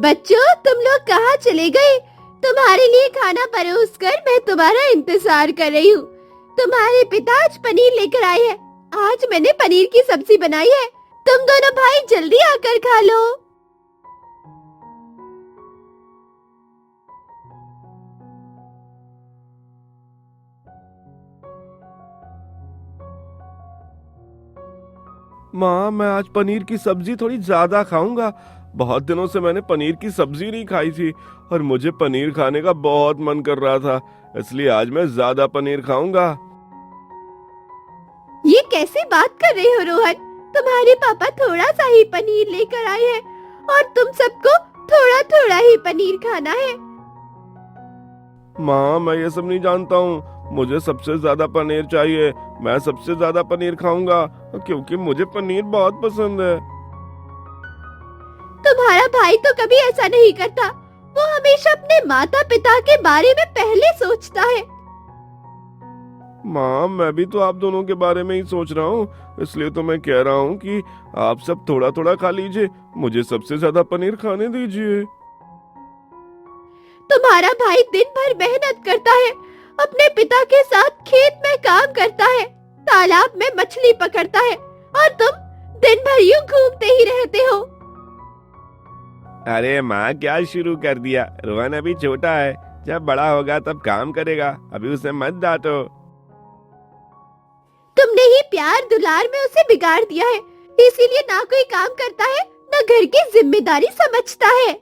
बच्चों, तुम लोग कहाँ चले गए? तुम्हारे लिए खाना परोसकर मैं तुम्हारा इंतजार कर रही हूँ। तुम्हारे पिता आज पनीर लेकर आए हैं। आज मैंने पनीर की सब्जी बनाई है। तुम दोनों भाई जल्दी आकर खा लो। माँ, मैं आज पनीर की सब्जी थोड़ी ज्यादा खाऊंगा। बहुत दिनों से मैंने पनीर की सब्जी नहीं खाई थी और मुझे पनीर खाने का बहुत मन कर रहा था, इसलिए आज मैं ज्यादा पनीर खाऊंगा। ये कैसी बात कर रहे हो रोहन? तुम्हारे पापा थोड़ा सा ही पनीर लेकर आए हैं और तुम सबको थोड़ा थोड़ा ही पनीर खाना है। माँ, मैं ये सब नहीं जानता हूँ। मुझे सबसे ज्यादा पनीर चाहिए। मैं सबसे ज्यादा पनीर खाऊंगा क्योंकि मुझे पनीर बहुत पसंद है। तुम्हारा भाई तो कभी ऐसा नहीं करता। वो हमेशा अपने माता पिता के बारे में पहले सोचता है। माँ, मैं भी तो आप दोनों के बारे में ही सोच रहा हूँ, इसलिए तो मैं कह रहा हूँ कि आप सब थोड़ा थोड़ा खा लीजिए। मुझे सबसे ज्यादा पनीर खाने दीजिए। तुम्हारा भाई दिन भर मेहनत करता है, अपने पिता के साथ खेत में काम करता है, तालाब में मछली पकड़ता है और तुम दिन भर यूं घूमते ही रहते हो। अरे माँ, क्या शुरू कर दिया? रोहन अभी छोटा है, जब बड़ा होगा तब काम करेगा, अभी उसे मत डांटो। तुमने ही प्यार दुलार में उसे बिगाड़ दिया है, इसीलिए ना कोई काम करता है, ना घर की जिम्मेदारी समझता है।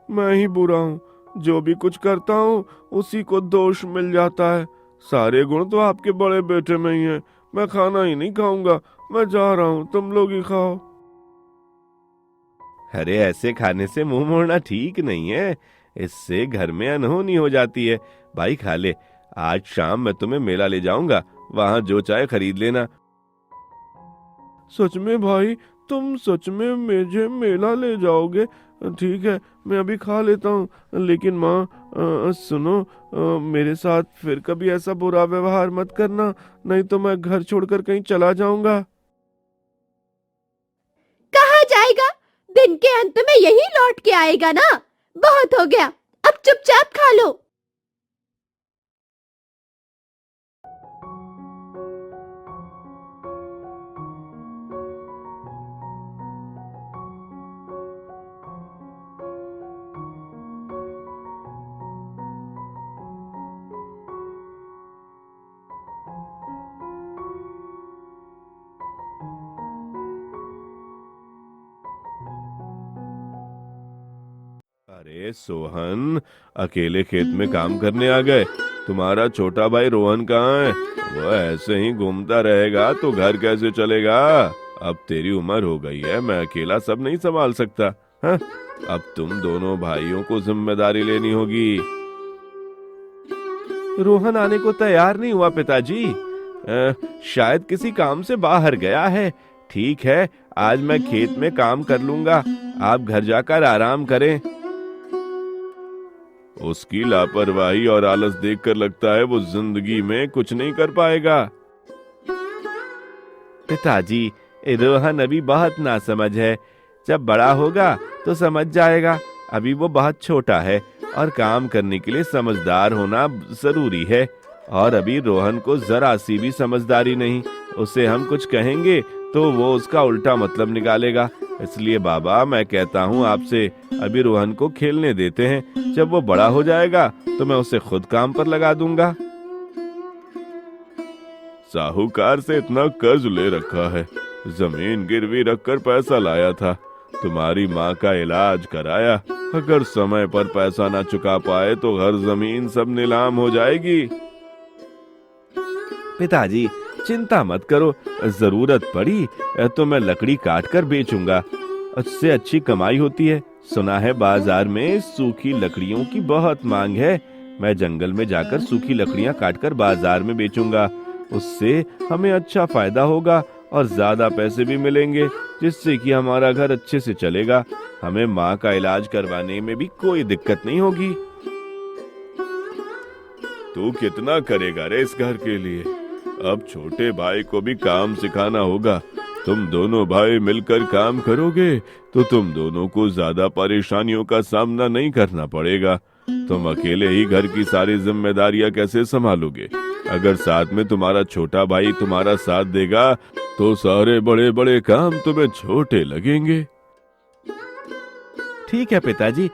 मैं ही बुरा हूँ, जो भी कुछ करता हूँ उसी को दोष मिल जाता है। सारे गुण तो आपके बड़े बेटे में ही हैं। मैं खाना ही नहीं खाऊंगा, मैं जा रहा हूँ, तुम लोग ही खाओ। अरे, ऐसे खाने से मुंह मोड़ना ठीक नहीं है, इससे घर में अनहोनी हो जाती है। भाई खा ले, आज शाम मैं तुम्हें मेला ले जाऊंगा, वहां जो चाहे खरीद लेना। सच में भाई? तुम सच में मुझे मेला ले जाओगे? ठीक है, मैं अभी खा लेता हूँ, लेकिन माँ सुनो, मेरे साथ फिर कभी ऐसा बुरा व्यवहार मत करना, नहीं तो मैं घर छोड़कर कहीं चला जाऊंगा। कहाँ जाएगा? दिन के अंत में यही लौट के आएगा ना। बहुत हो गया, अब चुपचाप खा लो। अरे सोहन, अकेले खेत में काम करने आ गए? तुम्हारा छोटा भाई रोहन कहाँ है? वो ऐसे ही घूमता रहेगा तो घर कैसे चलेगा? अब तेरी उम्र हो गई है, मैं अकेला सब नहीं संभाल सकता। हाँ? अब तुम दोनों भाइयों को जिम्मेदारी लेनी होगी। रोहन आने को तैयार नहीं हुआ पिताजी। शायद किसी काम से बाहर गया है। ठीक है, आज मैं खेत में काम कर लूंगा, आप घर जाकर आराम करें। उसकी लापरवाही और आलस देखकर लगता है वो जिंदगी में कुछ नहीं कर पाएगा। पिताजी, रोहन अभी बहुत नासमझ है, जब बड़ा होगा तो समझ जाएगा। अभी वो बहुत छोटा है और काम करने के लिए समझदार होना जरूरी है। और अभी रोहन को जरा सी भी समझदारी नहीं। उसे हम कुछ कहेंगे तो वो उसका उल्टा मतलब निकालेगा। इसलिए बाबा, मैं कहता हूँ आपसे, अभी रोहन को खेलने देते हैं। जब वो बड़ा हो जाएगा तो मैं उसे खुद काम पर लगा दूंगा। साहूकार से इतना कर्ज ले रखा है, जमीन गिरवी रखकर पैसा लाया था, तुम्हारी माँ का इलाज कराया। अगर समय पर पैसा ना चुका पाए तो घर जमीन सब नीलाम हो जाएगी। पिताजी, चिंता मत करो, जरूरत पड़ी तो मैं लकड़ी काट कर बेचूंगा, उससे अच्छी कमाई होती है। सुना है बाजार में सूखी लकड़ियों की बहुत मांग है। मैं जंगल में जाकर सूखी लकड़ियां काटकर बाजार में बेचूंगा, उससे हमें अच्छा फायदा होगा और ज्यादा पैसे भी मिलेंगे, जिससे कि हमारा घर अच्छे से चलेगा। हमें माँ का इलाज करवाने में भी कोई दिक्कत नहीं होगी। तू कितना करेगा रे इस घर के लिए? अब छोटे भाई को भी काम सिखाना होगा, तुम दोनों भाई मिलकर काम करोगे तो तुम दोनों को ज्यादा परेशानियों का सामना नहीं करना पड़ेगा। तुम अकेले ही घर की सारी जिम्मेदारियां कैसे संभालोगे? अगर साथ में तुम्हारा छोटा भाई तुम्हारा साथ देगा तो सारे बड़े बड़े काम तुम्हें छोटे लगेंगे। ठीक है पिताजी,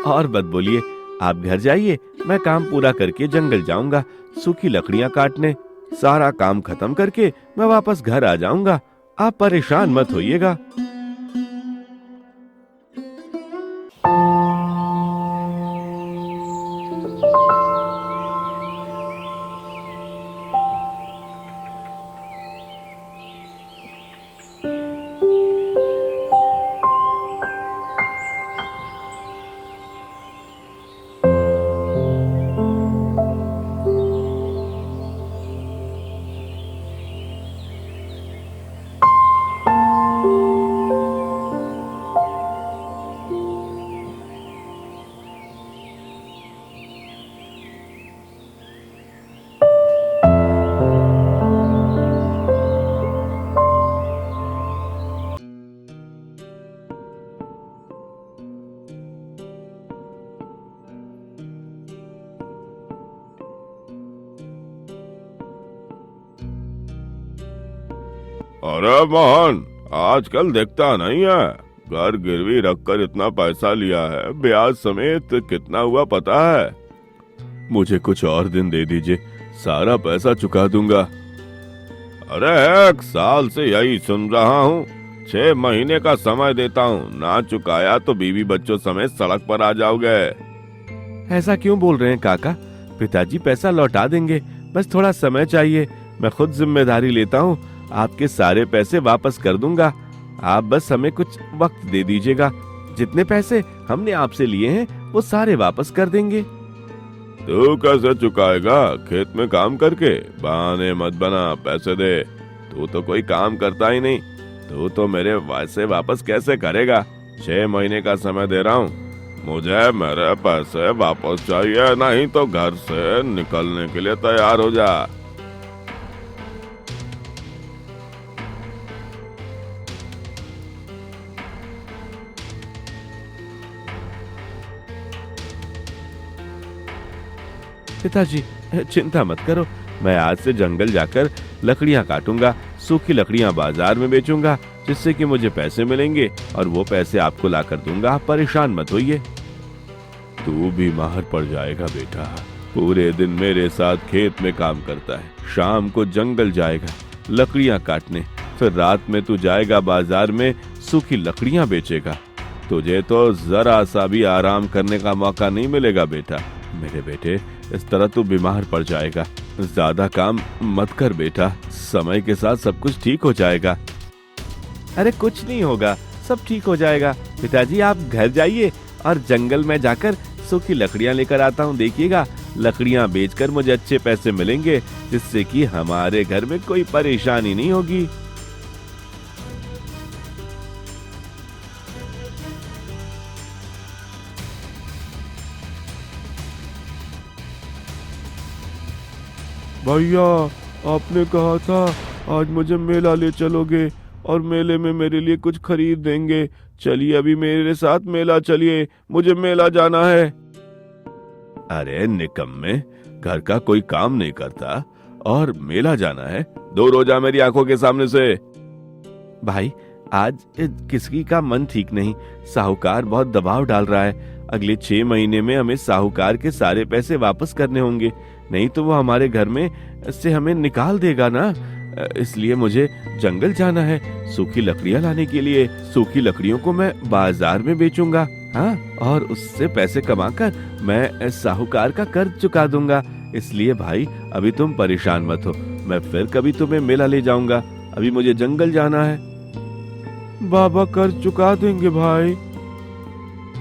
और मत बोलिए। आप घर जाइए, मैं काम पूरा करके जंगल जाऊंगा सूखी लकड़ियां काटने। सारा काम खत्म करके मैं वापस घर आ जाऊंगा। आप परेशान मत होइएगा। अरे मोहन, आजकल दिखता नहीं है। घर गिरवी रखकर इतना पैसा लिया है, ब्याज समेत कितना हुआ पता है? मुझे कुछ और दिन दे दीजिए, सारा पैसा चुका दूंगा। अरे 1 साल से यही सुन रहा हूँ। 6 महीने का समय देता हूँ, ना चुकाया तो बीवी बच्चों समेत सड़क पर आ जाओगे। ऐसा क्यों बोल रहे हैं काका? पिताजी पैसा लौटा देंगे, बस थोड़ा समय चाहिए। मैं खुद जिम्मेदारी लेता हूँ, आपके सारे पैसे वापस कर दूंगा। आप बस हमें कुछ वक्त दे दीजिएगा। जितने पैसे हमने आपसे लिए हैं वो सारे वापस कर देंगे। तू कैसे चुकाएगा? खेत में काम करके? बहाने मत बना, पैसे दे। तू तो कोई काम करता ही नहीं, तू तो मेरे पैसे वापस कैसे करेगा? 6 महीने का समय दे रहा हूँ, मुझे मेरे पैसे वापस चाहिए, नहीं तो घर से निकलने के लिए तैयार हो जा। पिताजी चिंता मत करो, मैं आज से जंगल जाकर लकड़ियां काटूंगा, सूखी लकड़ियां बाजार में बेचूंगा, जिससे कि मुझे पैसे मिलेंगे और वो पैसे आपको लाकर दूंगा। आप परेशान मत होइए। तू बीमार पड़ जाएगा बेटा। पूरे दिन मेरे साथ खेत में काम करता है, शाम को जंगल जाएगा लकड़ियां काटने, फिर रात में तू जाएगा बाजार में सूखी लकड़ियां बेचेगा। तुझे तो जरा सा भी आराम करने का मौका नहीं मिलेगा बेटा। मेरे बेटे, इस तरह तू बीमार पड़ जाएगा। ज्यादा काम मत कर बेटा, समय के साथ सब कुछ ठीक हो जाएगा। अरे कुछ नहीं होगा, सब ठीक हो जाएगा। पिताजी आप घर जाइए और जंगल में जाकर सूखी लकड़ियां लेकर आता हूँ। देखिएगा, लकड़ियां बेचकर मुझे अच्छे पैसे मिलेंगे, जिससे कि हमारे घर में कोई परेशानी नहीं होगी। भैया, आपने कहा था आज मुझे मेला ले चलोगे और मेले में मेरे लिए कुछ खरीद देंगे। चलिए अभी मेरे साथ मेला चलिए, मुझे मेला जाना है। अरे निकम्मे, घर का कोई काम नहीं करता और मेला जाना है? दूर हो जा मेरी आंखों के सामने से। भाई, आज किसी का मन ठीक नहीं, साहूकार बहुत दबाव डाल रहा है। अगले 6 महीने में हमें साहूकार के सारे पैसे वापस करने होंगे, नहीं तो वो हमारे घर में से हमें निकाल देगा ना। इसलिए मुझे जंगल जाना है सूखी लकड़ियां लाने के लिए। सूखी लकड़ियों को मैं बाजार में बेचूंगा, हाँ, और उससे पैसे कमाकर मैं साहूकार का कर्ज चुका दूंगा। इसलिए भाई अभी तुम परेशान मत हो, मैं फिर कभी तुम्हें मेला ले जाऊंगा। अभी मुझे जंगल जाना है। बाबा कर्ज चुका देंगे भाई,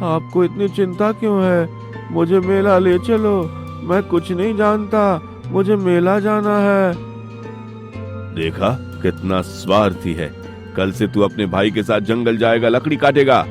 आपको इतनी चिंता क्यों है? मुझे मेला ले चलो, मैं कुछ नहीं जानता, मुझे मेला जाना है। देखा कितना स्वार्थी है। कल से तू अपने भाई के साथ जंगल जाएगा, लकड़ी काटेगा।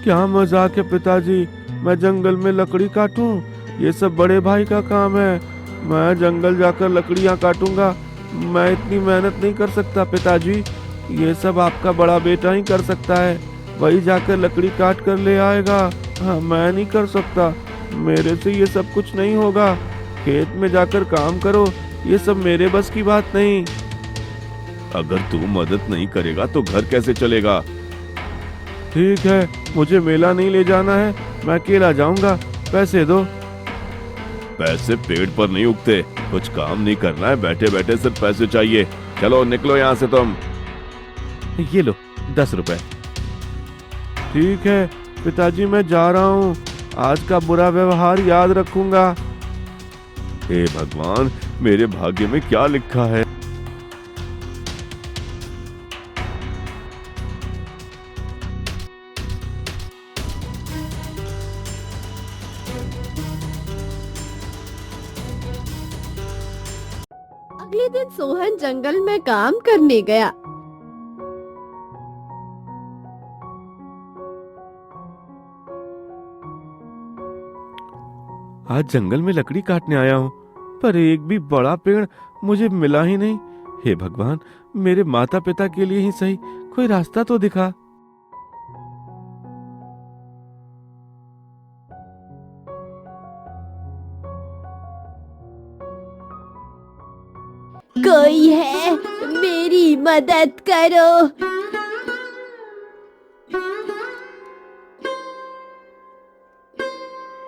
क्या मजाक है पिताजी, मैं जंगल में लकड़ी काटूं? ये सब बड़े भाई का काम है। मैं जंगल जाकर लकड़ियां काटूंगा, मैं इतनी मेहनत नहीं कर सकता पिताजी। ये सब आपका बड़ा बेटा ही कर सकता है। वही जाकर लकड़ी काट कर ले आएगा। हाँ, मैं नहीं कर सकता। मेरे से ये सब कुछ नहीं होगा। खेत में जाकर काम करो, ये सब मेरे बस की बात नहीं। अगर तू मदद नहीं करेगा तो घर कैसे चलेगा? ठीक है, मुझे मेला नहीं ले जाना है, मैं अकेला जाऊंगा। पैसे दो। पैसे पेड़ पर नहीं उगते, कुछ काम नहीं करना है, बैठे बैठे सिर्फ पैसे चाहिए। चलो निकलो यहाँ से तुम। ये लो 10 रुपए। ठीक है पिताजी, मैं जा रहा हूँ। आज का बुरा व्यवहार याद रखूंगा। हे भगवान, मेरे भाग्य में क्या लिखा है? अगले दिन सोहन जंगल में काम करने गया। आज जंगल में लकड़ी काटने आया हूँ, पर एक भी बड़ा पेड़ मुझे मिला ही नहीं। हे भगवान, मेरे माता पिता के लिए ही सही कोई रास्ता तो दिखा। कोई है, मेरी मदद करो।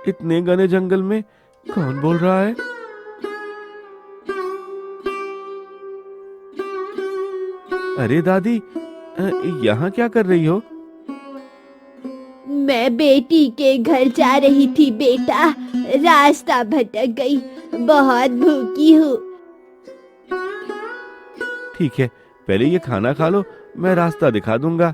इतने घने जंगल में कौन बोल रहा है? अरे दादी, यहाँ क्या कर रही हो? मैं बेटी के घर जा रही थी बेटा, रास्ता भटक गई, बहुत भूखी हूँ। ठीक है, पहले ये खाना खा लो, मैं रास्ता दिखा दूंगा।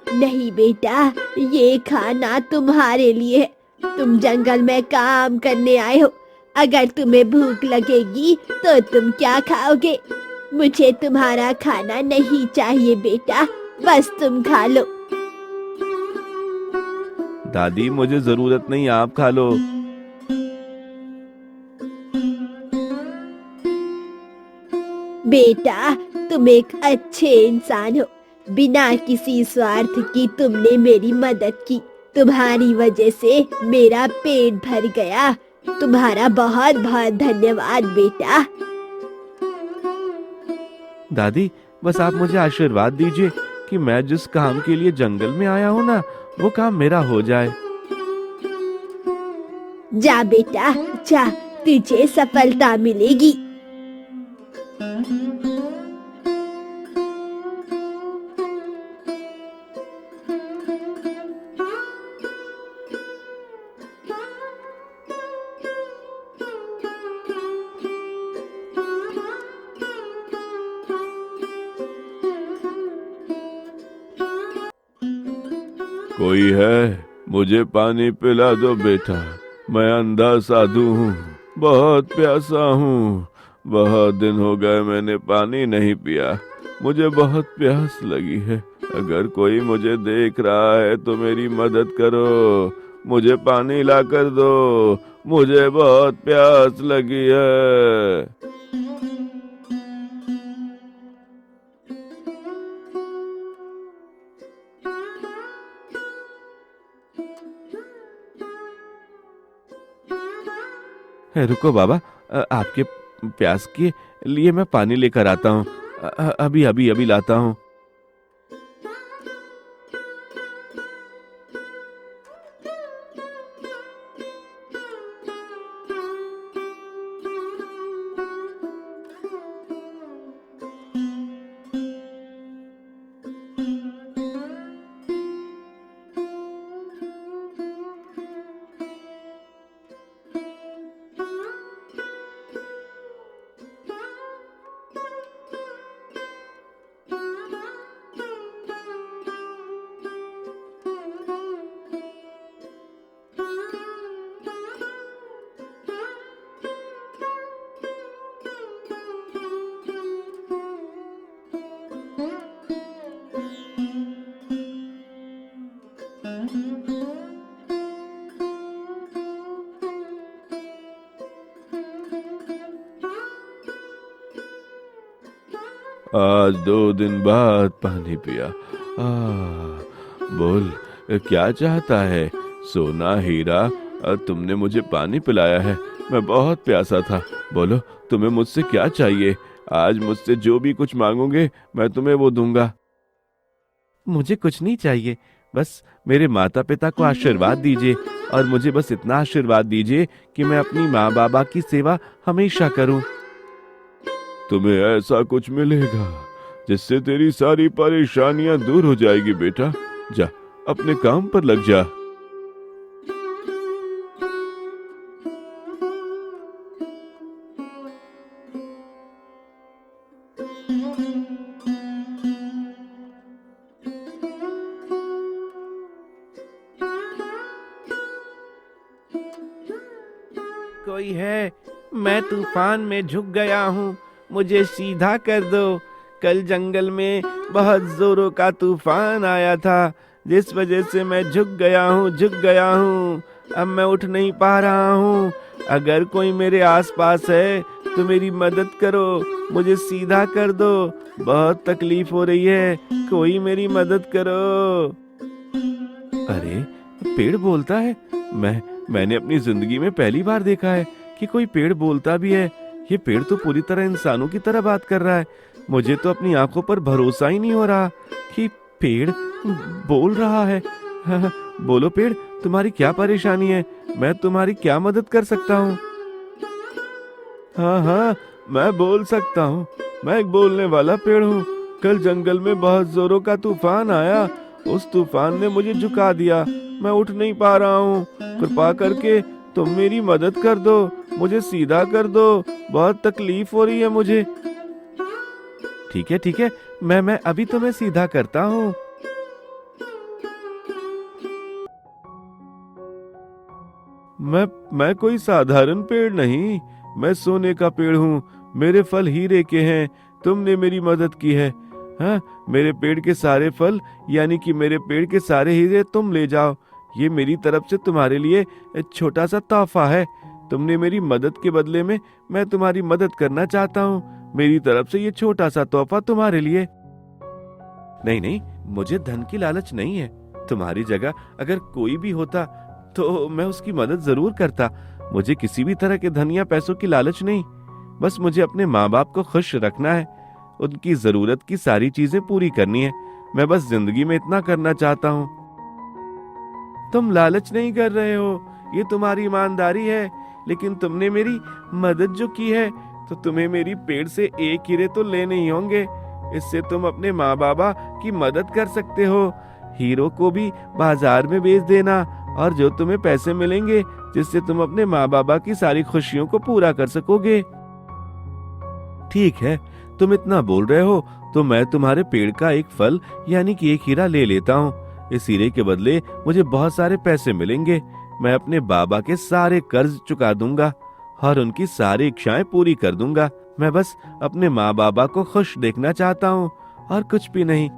नहीं बेटा, ये खाना तुम्हारे लिए है। तुम जंगल में काम करने आए हो, अगर तुम्हें भूख लगेगी तो तुम क्या खाओगे? मुझे तुम्हारा खाना नहीं चाहिए बेटा, बस तुम खा लो। दादी, मुझे जरूरत नहीं, आप खा लो। बेटा, तुम एक अच्छे इंसान हो, बिना किसी स्वार्थ की तुमने मेरी मदद की। तुम्हारी वजह से मेरा पेट भर गया। तुम्हारा बहुत बहुत धन्यवाद बेटा। दादी, बस आप मुझे आशीर्वाद दीजिए कि मैं जिस काम के लिए जंगल में आया हूँ ना, वो काम मेरा हो जाए। जा बेटा जा, तुझे सफलता मिलेगी। कोई है? मुझे पानी पिला दो बेटा, मैं अंधा साधु हूँ, बहुत प्यासा हूँ। बहुत दिन हो गए मैंने पानी नहीं पिया, मुझे बहुत प्यास लगी है। अगर कोई मुझे देख रहा है तो मेरी मदद करो, मुझे पानी ला कर दो, मुझे बहुत प्यास लगी है। रुको बाबा, आपके प्यास के लिए मैं पानी लेकर आता हूँ। अभी अभी अभी लाता हूँ। आज 2 दिन बाद पानी पिया। बोल, क्या चाहता है? सोना, हीरा, तुमने मुझे पानी पिलाया है। मैं बहुत प्यासा था। बोलो, तुम्हें मुझसे क्या चाहिए? आज मुझसे जो भी कुछ मांगोगे मैं तुम्हें वो दूंगा। मुझे कुछ नहीं चाहिए, बस मेरे माता पिता को आशीर्वाद दीजिए, और मुझे बस इतना आशीर्वाद दीजिए कि मैं अपनी माँ बाबा की सेवा हमेशा करूं। तुम्हें ऐसा कुछ मिलेगा जिससे तेरी सारी परेशानियां दूर हो जाएगी बेटा। जा, अपने काम पर लग जा। कोई है? मैं तूफान में झुक गया हूँ, मुझे सीधा कर दो। कल जंगल में बहुत जोरों का तूफान आया था, जिस वजह से मैं झुक गया हूँ। अब मैं उठ नहीं पा रहा हूँ। अगर कोई मेरे आसपास है तो मेरी मदद करो, मुझे सीधा कर दो। बहुत तकलीफ हो रही है, कोई मेरी मदद करो। अरे, पेड़ बोलता है। मैंने अपनी जिंदगी में पहली बार देखा है कि कोई पेड़ बोलता भी है। ये पेड़ तो पूरी तरह इंसानों की तरह बात कर रहा है। मुझे तो अपनी आंखों पर भरोसा ही नहीं हो रहा कि पेड़ बोल रहा है। बोलो पेड़, तुम्हारी क्या परेशानी है? मैं तुम्हारी क्या मदद कर सकता हूँ? हाँ, मैं बोल सकता हूँ। मैं एक बोलने वाला पेड़ हूँ। कल जंगल में बहुत जोरों का तूफान आया, उस तूफान ने मुझे झुका दिया। मैं उठ नहीं पा रहा हूँ। कृपा करके तुम मेरी मदद कर दो, मुझे सीधा कर दो। बहुत तकलीफ हो रही है मुझे। ठीक है, मैं अभी तुम्हें सीधा करता हूँ। मैं कोई साधारण पेड़ नहीं, मैं सोने का पेड़ हूँ। मेरे फल हीरे के हैं। तुमने मेरी मदद की है। हाँ, मेरे पेड़ के सारे फल, यानी कि मेरे पेड़ के सारे हीरे तुम ले जाओ। ये मेरी तरफ से तुम्हारे लिए एक छोटा सा तोहफा है। तुमने मेरी मदद के बदले में मैं तुम्हारी मदद करना चाहता हूँ। मेरी तरफ से ये छोटा सा तोहफा तुम्हारे लिए। नहीं, मुझे धन की लालच नहीं है। तुम्हारी जगह अगर कोई भी होता तो मैं उसकी मदद जरूर करता। मुझे किसी भी तरह के धन या पैसों की लालच नहीं। बस मुझे अपने माँ बाप को खुश रखना है, उनकी जरूरत की सारी चीजें पूरी करनी है। मैं बस जिंदगी में इतना करना चाहता हूँ। तुम लालच नहीं कर रहे हो, ये तुम्हारी ईमानदारी है। लेकिन तुमने मेरी मदद जो की है, तो तुम्हें मेरी पेड़ से एक हीरे तो लेने ही होंगे। इससे तुम अपने माँ बाबा की मदद कर सकते हो। हीरो को भी बाजार में बेच देना, और जो तुम्हें पैसे मिलेंगे जिससे तुम अपने माँ बाबा की सारी खुशियों को पूरा कर सकोगे। ठीक है, तुम इतना बोल रहे हो तो मैं तुम्हारे पेड़ का एक फल यानी कि एक हीरा ले लेता हूँ। इस हीरे के बदले मुझे बहुत सारे पैसे मिलेंगे। मैं अपने बाबा के सारे कर्ज चुका दूंगा और उनकी सारी इच्छाएं पूरी कर दूंगा। मैं बस अपने माँ बाबा को खुश देखना चाहता हूँ, और कुछ भी नहीं।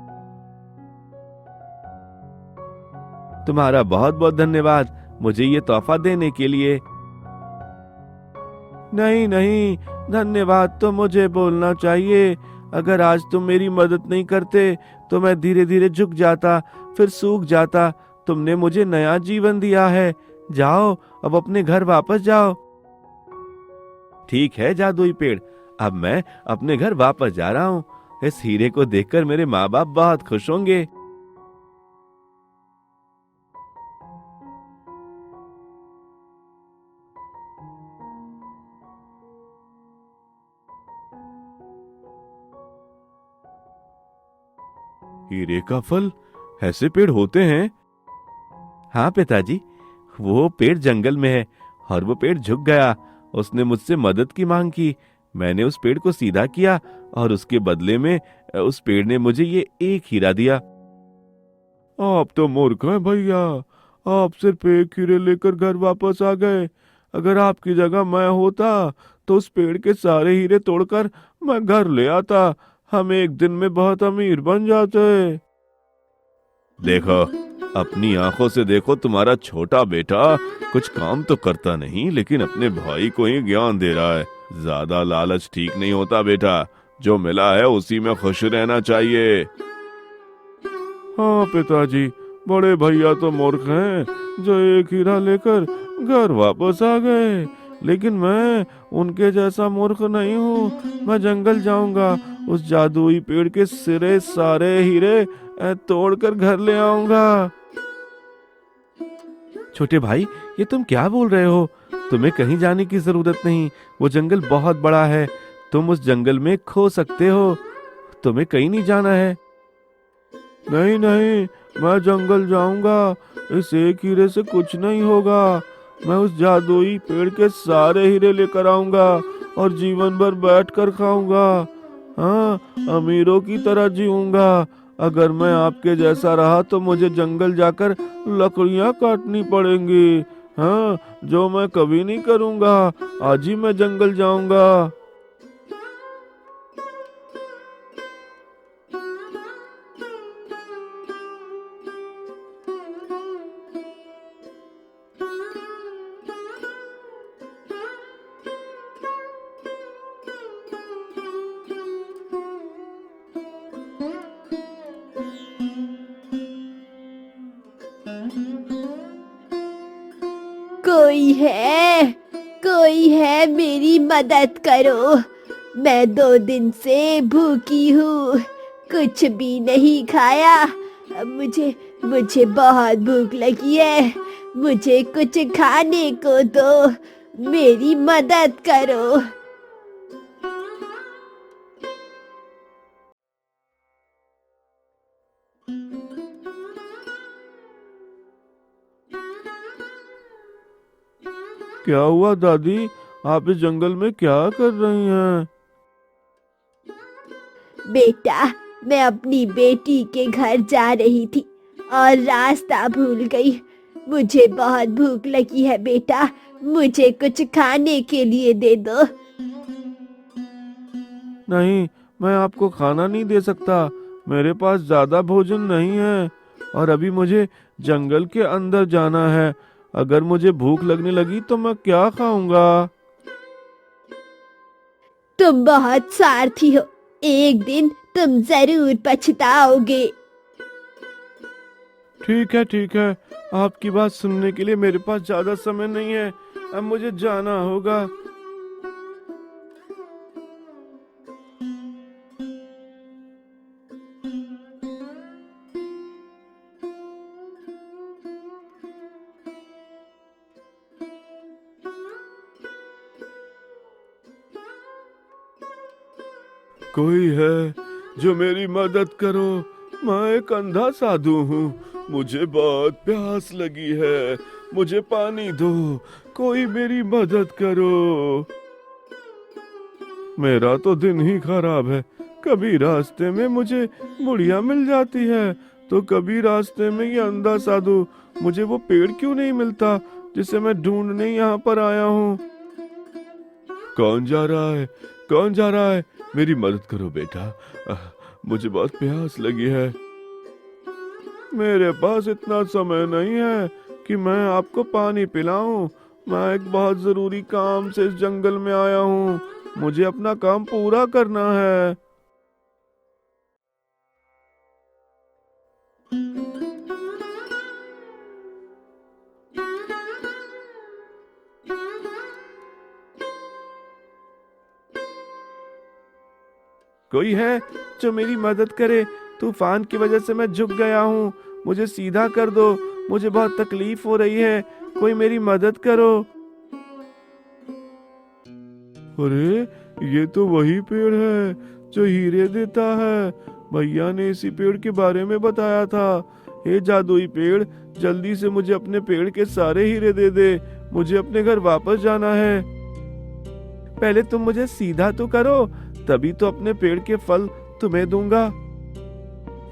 तुम्हारा बहुत बहुत धन्यवाद मुझे ये तोहफा देने के लिए। नहीं, धन्यवाद तो मुझे बोलना चाहिए। अगर आज तुम मेरी मदद नहीं करते तो मैं धीरे धीरे झुक जाता, फिर सूख जाता। तुमने मुझे नया जीवन दिया है। जाओ, अब अपने घर वापस जाओ। ठीक है जादुई पेड़, अब मैं अपने घर वापस जा रहा हूँ। इस हीरे को देखकर मेरे माँ बाप बहुत खुश होंगे। हीरे का फल, ऐसे पेड़ होते हैं? हाँ पिताजी, वो पेड़ जंगल में है और वो पेड़ झुक गया। उसने मुझसे मदद की मांग की। मैंने उस पेड़ को सीधा किया और उसके बदले में उस पेड़ ने मुझे ये एक हीरा दिया। आप तो मूर्ख हैं भैया, आप सिर्फ एक हीरे लेकर घर वापस आ गए। अगर आपकी जगह मैं होता तो उस पेड़ के सारे हीरे तोड़कर मैं घर ले आता। हम एक दिन में बहुत अमीर बन जाते। देखो, अपनी आंखों से देखो, तुम्हारा छोटा बेटा कुछ काम तो करता नहीं, लेकिन अपने भाई को ही ज्ञान दे रहा है। ज्यादा लालच ठीक नहीं होता बेटा। जो मिला है उसी में खुश रहना चाहिए। हाँ पिताजी, बड़े भैया तो मूर्ख हैं जो एक हीरा लेकर घर वापस आ गए, लेकिन मैं उनके जैसा मूर्ख नहीं हूँ। मैं जंगल जाऊंगा, उस जादुई पेड़ के सिरे सारे हीरे तोड़कर घर ले आऊंगा। छोटे भाई, ये तुम क्या बोल रहे हो? तुम्हें कहीं जाने की जरूरत नहीं, वो जंगल बहुत बड़ा है, तुम उस जंगल में खो सकते हो, तुम्हें कहीं नहीं जाना है। नहीं नहीं, मैं जंगल जाऊंगा, इस एक हीरे से कुछ नहीं होगा। मैं उस जादुई पेड़ के सारे हीरे लेकर आऊंगा और जीवन भर बैठकर खाऊंगा। हाँ, अमीरों की तरह जीऊंगा। अगर मैं आपके जैसा रहा तो मुझे जंगल जाकर लकड़ियां काटनी पड़ेंगी। हाँ, जो मैं कभी नहीं करूंगा। आज ही मैं जंगल जाऊंगा। कोई है, मेरी मदद करो। मैं 2 दिन से भूखी हूँ, कुछ भी नहीं खाया। मुझे बहुत भूख लगी है, मुझे कुछ खाने को दो, मेरी मदद करो। क्या हुआ दादी, आप इस जंगल में क्या कर रही हैं? बेटा, मैं अपनी बेटी के घर जा रही थी और रास्ता भूल गई। मुझे बहुत भूख लगी है बेटा, मुझे कुछ खाने के लिए दे दो। नहीं, मैं आपको खाना नहीं दे सकता, मेरे पास ज्यादा भोजन नहीं है और अभी मुझे जंगल के अंदर जाना है। अगर मुझे भूख लगने लगी तो मैं क्या खाऊंगा? तुम बहुत स्वार्थी हो, एक दिन तुम जरूर पछताओगे। ठीक है, आपकी बात सुनने के लिए मेरे पास ज्यादा समय नहीं है, अब मुझे जाना होगा। कोई है जो मेरी मदद करो, मैं एक अंधा साधु हूँ, मुझे बहुत प्यास लगी है, मुझे पानी दो, कोई मेरी मदद करो। मेरा तो दिन ही खराब है, कभी रास्ते में मुझे बुढ़िया मिल जाती है तो कभी रास्ते में ये अंधा साधु। मुझे वो पेड़ क्यों नहीं मिलता जिसे मैं ढूंढने यहाँ पर आया हूँ? कौन जा रहा है, कौन जा रहा है? मेरी मदद करो बेटा, मुझे बहुत प्यास लगी है। मेरे पास इतना समय नहीं है कि मैं आपको पानी पिलाऊं, मैं एक बहुत जरूरी काम से इस जंगल में आया हूँ, मुझे अपना काम पूरा करना है। कोई है जो मेरी मदद करे, तूफान की वजह से मैं झुक गया हूँ, मुझे सीधा कर दो, मुझे बहुत तकलीफ हो रही है, कोई मेरी मदद करो। अरे, ये तो वही पेड़ है जो हीरे देता है, भैया ने इसी पेड़ के बारे में बताया था। हे जादुई पेड़, जल्दी से मुझे अपने पेड़ के सारे हीरे दे दे, मुझे अपने घर वापस जाना है। पहले तुम मुझे सीधा तो करो, तभी तो अपने पेड़ के फल तुम्हें दूंगा।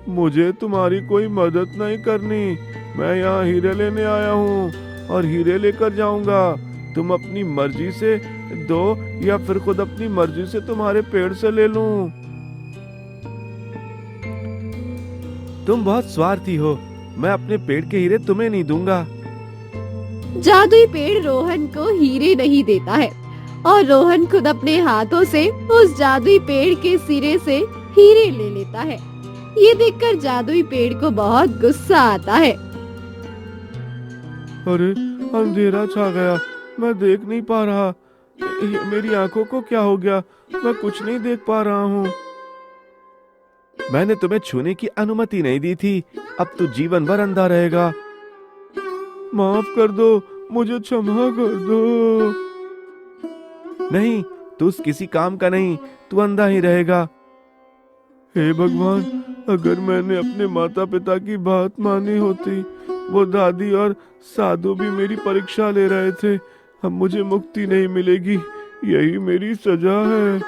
मुझे तुम्हारी कोई मदद नहीं करनी, मैं यहाँ हीरे लेने आया हूँ और हीरे लेकर जाऊंगा। तुम अपनी मर्जी से दो या फिर खुद अपनी मर्जी से तुम्हारे पेड़ से ले लूं। तुम बहुत स्वार्थी हो, मैं अपने पेड़ के हीरे तुम्हें नहीं दूंगा। जादुई पेड़ रोहन को हीरे नहीं देता है और रोहन खुद अपने हाथों से उस जादुई पेड़ के सिरे से हीरे ले लेता है। ये देखकर जादुई पेड़ को बहुत गुस्सा आता है। अरे अंधेरा छा गया, मैं देख नहीं पा रहा। मेरी आंखों को क्या हो गया? मैं कुछ नहीं देख पा रहा हूँ। मैंने तुम्हें छूने की अनुमति नहीं दी थी, अब तू जीवन भर अंधा रहेगा। माफ कर दो, मुझे क्षमा कर दो। नहीं, तू किसी काम का नहीं, तू अंधा ही रहेगा। हे भगवान, अगर मैंने अपने माता पिता की बात मानी होती, वो दादी और साधु भी मेरी परीक्षा ले रहे थे। अब मुझे मुक्ति नहीं मिलेगी, यही मेरी सजा है।